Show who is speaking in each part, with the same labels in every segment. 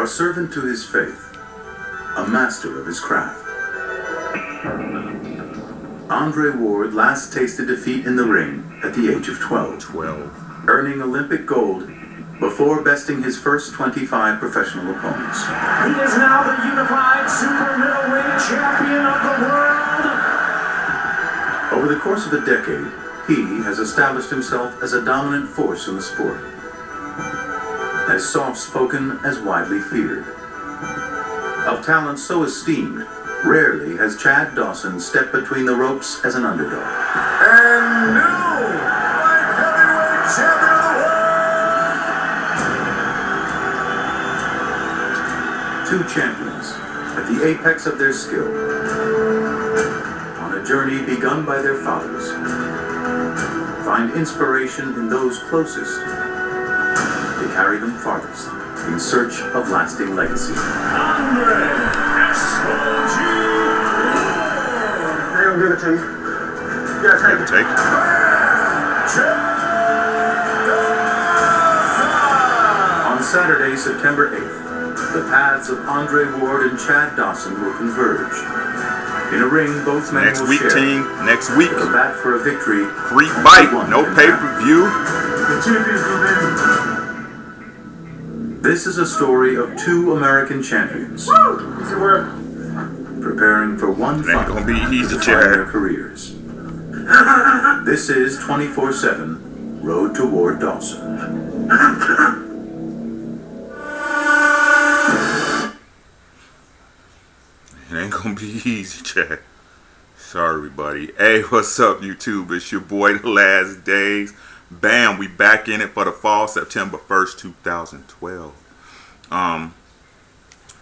Speaker 1: A servant to his faith, a master of his craft. Andre Ward last tasted defeat in the ring at the age of 12. Earning Olympic gold before besting his first 25 professional opponents.
Speaker 2: He is now the unified super middleweight champion of the world.
Speaker 1: Over the course of a decade, he has established himself as a dominant force in the sport. As soft-spoken as widely feared. Of talent so esteemed, rarely has Chad Dawson stepped between the ropes as an underdog.
Speaker 2: And new light heavyweight champion of the world.
Speaker 1: Two champions at the apex of their skill. On a journey begun by their fathers. Find inspiration in those closest to carry them farthest in search of lasting legacy.
Speaker 2: Andre S.O.G.
Speaker 3: They're gonna give it to you. You gotta take it.
Speaker 1: On Saturday, September 8th, the paths of Andre Ward and Chad Dawson will converge. In a ring, both men
Speaker 4: Next
Speaker 1: will
Speaker 4: week,
Speaker 1: share.
Speaker 4: team. Next week.
Speaker 1: A bat for a victory.
Speaker 4: Free fight. No pay-per-view.
Speaker 3: The champions will win.
Speaker 1: This is a story of two American champions
Speaker 3: Easy work.
Speaker 1: preparing for one
Speaker 4: It ain't
Speaker 1: fight
Speaker 4: gonna be easy,
Speaker 1: to define their
Speaker 4: Chad.
Speaker 1: careers. This is 24/7 Road to Ward Dawson.
Speaker 4: It ain't gonna be easy, Chad. Sorry, everybody. Hey, what's up, YouTube? It's your boy, The Last Days. Bam, we back in it for the fall, September 1st, 2012.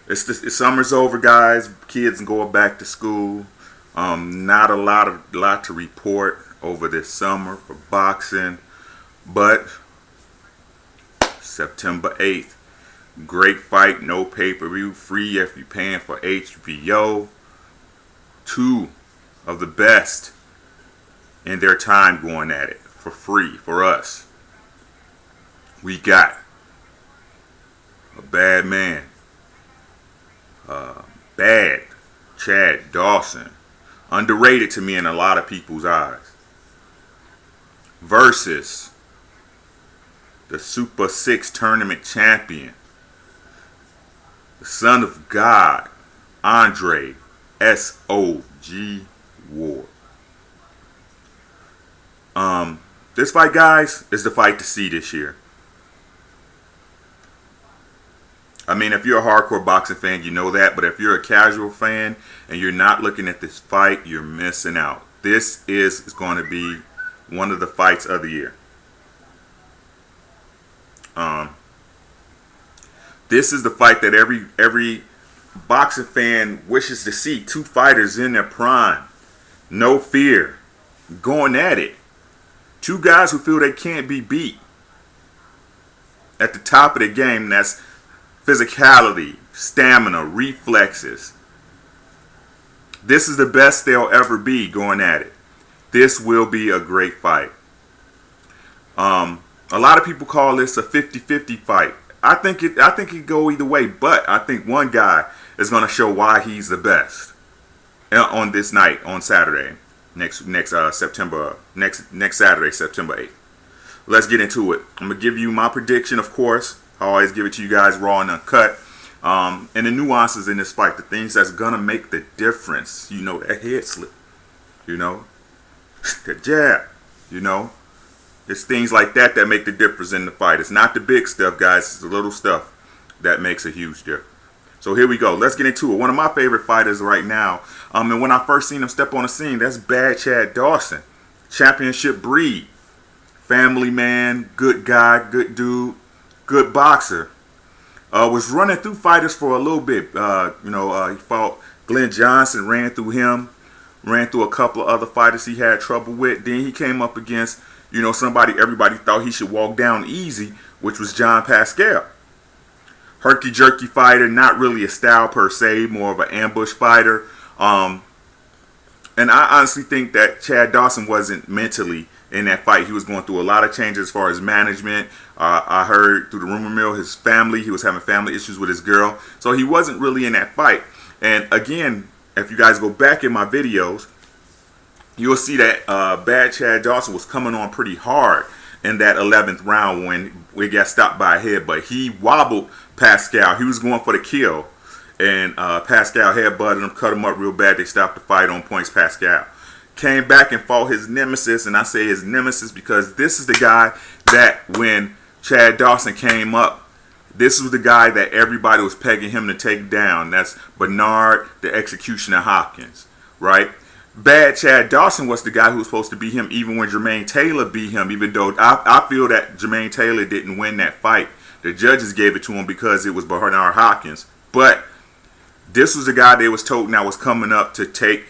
Speaker 4: It's summer's over, guys. Kids going back to school. Not a lot to report over this summer for boxing, but September 8th, great fight, no pay-per-view, free if you're paying for HBO. Two of the best in their time going at it for free for us. We got a bad man, bad Chad Dawson, underrated to me in a lot of people's eyes, versus the Super 6 tournament champion, the son of God, Andre S.O.G. Ward. This fight, guys, is the fight to see this year. I mean, if you're a hardcore boxing fan, you know that. But if you're a casual fan and you're not looking at this fight, you're missing out. This is going to be one of the fights of the year. This is the fight that every boxing fan wishes to see. Two fighters in their prime. No fear. Going at it. Two guys who feel they can't be beat. At the top of the game, that's physicality, stamina, reflexes. This is the best they'll ever be going at it. This will be a great fight. A lot of people call this a 50-50 fight. I think it could go either way, but I think one guy is going to show why he's the best on this night, on Saturday. Next Saturday, September 8th. Let's get into it. I'm gonna give you my prediction, of course. I always give it to you guys raw and uncut. And the nuances in this fight, the things that's gonna make the difference. You know, that head slip. You know, the jab. You know, it's things like that that make the difference in the fight. It's not the big stuff, guys. It's the little stuff that makes a huge difference. So here we go. Let's get into it. One of my favorite fighters right now. And when I first seen him step on the scene, that's bad Chad Dawson. Championship breed. Family man, good guy, good dude, good boxer. Was running through fighters for a little bit. He fought Glenn Johnson, ran through him. Ran through a couple of other fighters he had trouble with. Then he came up against, somebody everybody thought he should walk down easy, which was John Pascal. Herky-jerky fighter, not really a style per se, more of an ambush fighter. And I honestly think that Chad Dawson wasn't mentally in that fight. He was going through a lot of changes as far as management. I heard through the rumor mill, his family, he was having family issues with his girl. So he wasn't really in that fight. And again, if you guys go back in my videos, you'll see that Bad Chad Dawson was coming on pretty hard in that 11th round when we got stopped by a head. But he wobbled Pascal. He was going for the kill. And Pascal headbutted him, cut him up real bad. They stopped the fight on points. Pascal came back and fought his nemesis. And I say his nemesis because this is the guy that when Chad Dawson came up, this was the guy that everybody was pegging him to take down. That's Bernard, the Executioner Hopkins, right? Bad Chad Dawson was the guy who was supposed to beat him even when Jermaine Taylor beat him, even though I feel that Jermaine Taylor didn't win that fight. The judges gave it to him because it was Bernard Hopkins. But this was the guy they was told now was coming up to take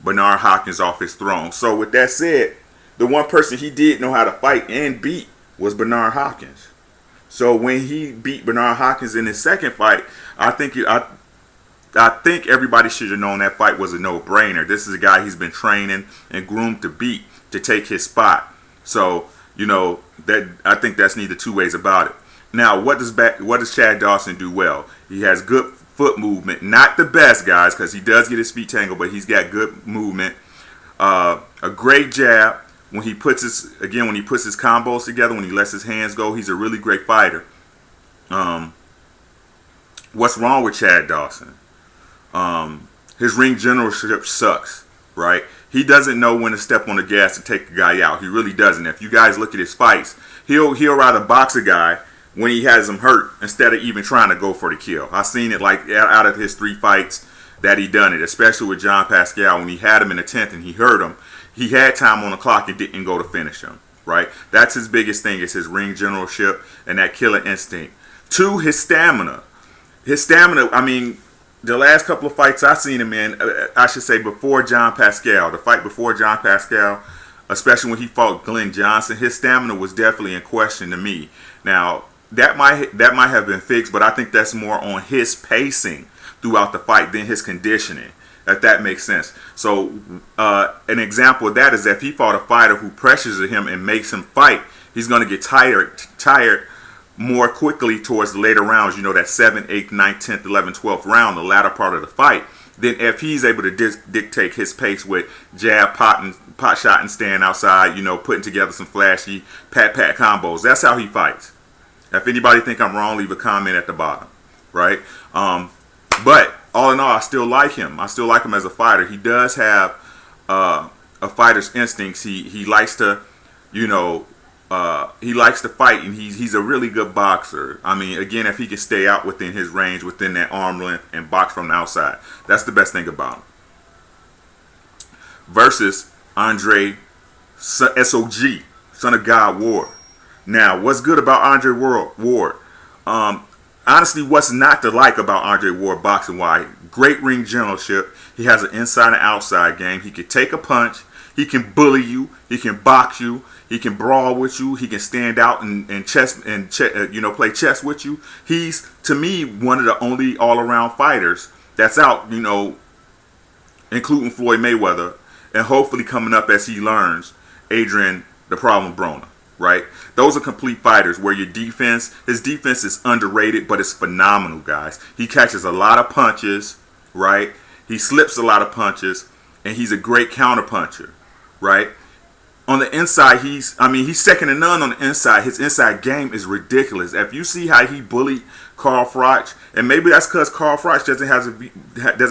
Speaker 4: Bernard Hopkins off his throne. So with that said, the one person he did know how to fight and beat was Bernard Hopkins. So when he beat Bernard Hopkins in his second fight, I think everybody should have known that fight was a no-brainer. This is a guy he's been training and groomed to beat to take his spot. So, you know, that I think that's neither two ways about it. Now, what does Chad Dawson do well? He has good foot movement. Not the best, guys, because he does get his feet tangled, but he's got good movement. A great jab. When he puts his combos together, when he lets his hands go, he's a really great fighter. What's wrong with Chad Dawson? His ring generalship sucks, right? He doesn't know when to step on the gas to take the guy out. He really doesn't. If you guys look at his fights, he'll rather box a guy when he has him hurt instead of even trying to go for the kill. I've seen it like out of his 3 fights that he done it, especially with John Pascal when he had him in the 10th and he hurt him. He had time on the clock and didn't go to finish him, right? That's his biggest thing is his ring generalship and that killer instinct. 2, his stamina. His stamina, I mean, the last couple of fights I've seen him in, I should say before John Pascal, the fight before John Pascal, especially when he fought Glenn Johnson, his stamina was definitely in question to me. Now, that might have been fixed, but I think that's more on his pacing throughout the fight than his conditioning, if that makes sense. So an example of that is if he fought a fighter who pressures him and makes him fight, he's going to get tired more quickly towards the later rounds, you know, that 7th, 8th, 9th, 10th, 11th, 12th round, the latter part of the fight, than if he's able to dictate his pace with jab, pot shot, and stand outside, you know, putting together some flashy pat combos. That's how he fights. If anybody think I'm wrong, leave a comment at the bottom, right? But all in all, I still like him. I still like him as a fighter. He does have a fighter's instincts. He likes to, you know, he likes to fight, and he's a really good boxer. I mean, again, if he can stay out within his range, within that arm length, and box from the outside, that's the best thing about him. Versus Andre SOG, Son of God Ward. Now, what's good about Andre Ward? Honestly, what's not to like about Andre Ward boxing-wise? Great ring generalship. He has an inside and outside game. He can take a punch. He can bully you. He can box you. He can brawl with you. He can stand out and play chess with you. He's, to me, one of the only all-around fighters that's out, you know, including Floyd Mayweather, and hopefully coming up as he learns, Adrian the Problem Broner. Right? Those are complete fighters where his defense is underrated, but it's phenomenal, guys. He catches a lot of punches, right? He slips a lot of punches, and he's a great counter puncher, right? On the inside, he's second to none on the inside. His inside game is ridiculous. If you see how he bullied Carl Froch, and maybe that's because Carl Froch doesn't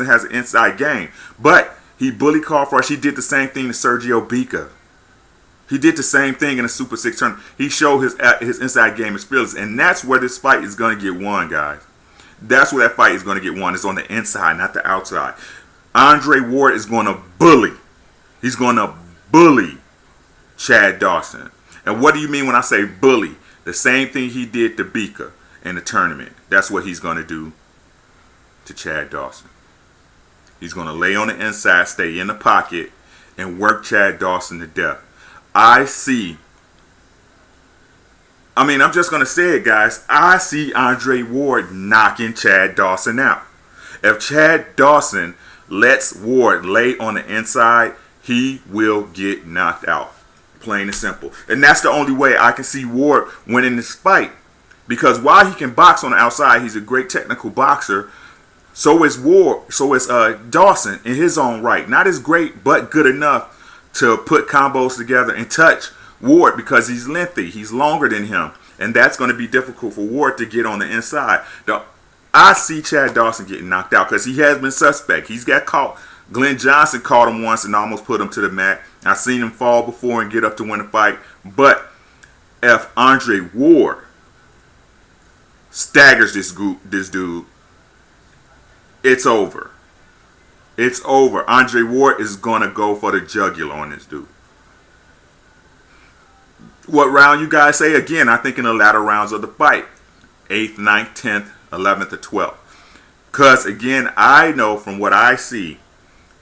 Speaker 4: have an inside game, but he bullied Carl Froch. He did the same thing to Sergio Bica. He did the same thing in a Super 6 tournament. He showed his inside game is fearless. And that's where this fight is going to get won, guys. That's where that fight is going to get won. It's on the inside, not the outside. Andre Ward is going to bully. He's going to bully Chad Dawson. And what do you mean when I say bully? The same thing he did to Bica in the tournament. That's what he's going to do to Chad Dawson. He's going to lay on the inside, stay in the pocket, and work Chad Dawson to death. I'm just going to say it, guys. I see Andre Ward knocking Chad Dawson out. If Chad Dawson lets Ward lay on the inside, he will get knocked out. Plain and simple. And that's the only way I can see Ward winning this fight. Because while he can box on the outside, he's a great technical boxer. So is Ward. So is Dawson in his own right. Not as great, but good enough to put combos together and touch Ward because he's lengthy. He's longer than him. And that's going to be difficult for Ward to get on the inside. I see Chad Dawson getting knocked out because he has been suspect. He's got caught. Glenn Johnson caught him once and almost put him to the mat. I've seen him fall before and get up to win a fight. But if Andre Ward staggers this dude, it's over. It's over. Andre Ward is going to go for the jugular on this dude. What round you guys say? Again, I think in the latter rounds of the fight. 8th, 9th, 10th, 11th, or 12th. Because, again, I know from what I see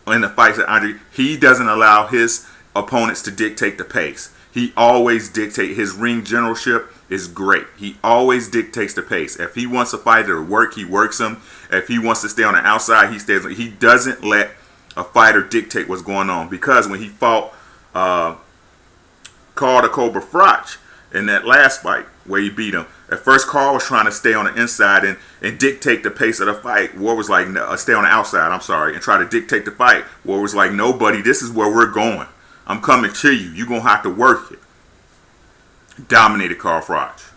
Speaker 4: in the fights that Andre, he doesn't allow his opponents to dictate the pace. He always dictates. His ring generalship is great. He always dictates the pace. If he wants a fighter to work, he works him. If he wants to stay on the outside, he stays. He doesn't let a fighter dictate what's going on. Because when he fought Carl the Cobra Froch in that last fight where he beat him, at first Carl was trying to stay on the inside and dictate the pace of the fight. Ward was like, stay on the outside, I'm sorry, and try to dictate the fight. Ward was like, no, buddy, this is where we're going. I'm coming to you. You're going to have to work it. Dominated Carl Froch.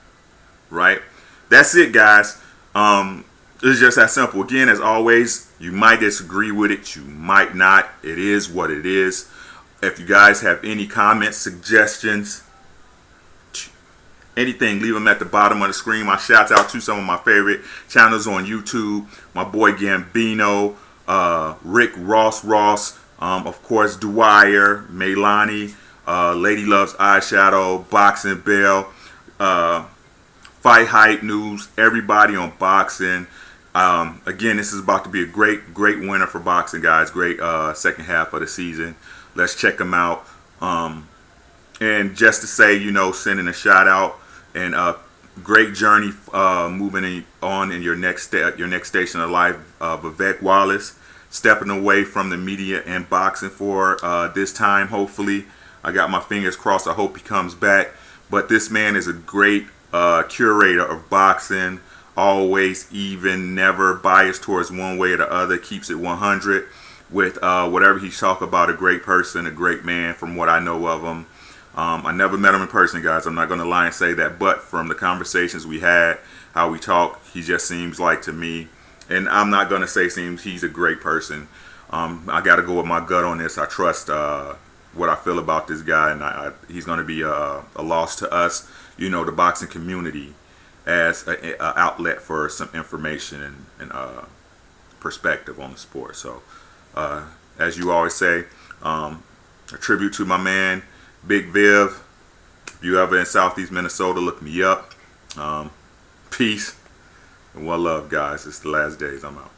Speaker 4: Right? That's it, guys. It's just that simple. Again, as always, you might disagree with it. You might not. It is what it is. If you guys have any comments, suggestions, anything, leave them at the bottom of the screen. My shouts out to some of my favorite channels on YouTube. My boy Gambino, Rick Ross, of course Dwyer, Melani, Lady Loves Eyeshadow, Boxing Bell, Fight Hype News, everybody on boxing. Again, this is about to be a great winter for boxing, guys. Great second half of the season. Let's check them out. And just to say, sending a shout out and great journey moving on in your next station of life. Vivek Wallace stepping away from the media and boxing for this time. Hopefully, I got my fingers crossed. I hope he comes back. But this man is a great curator of boxing. Always even, never biased towards one way or the other. Keeps it 100 with whatever he's talking about. A great person, a great man from what I know of him. I never met him in person, guys. I'm not going to lie and say that. But from the conversations we had, how we talk, he just seems like to me. And I'm not going to say he's a great person. I got to go with my gut on this. I trust what I feel about this guy. And he's going to be a loss to us, the boxing community, as an outlet for some information and perspective on the sport. So, as you always say, a tribute to my man, Big Viv. If you ever in Southeast Minnesota, look me up. Peace and one love, guys. It's the last days. I'm out.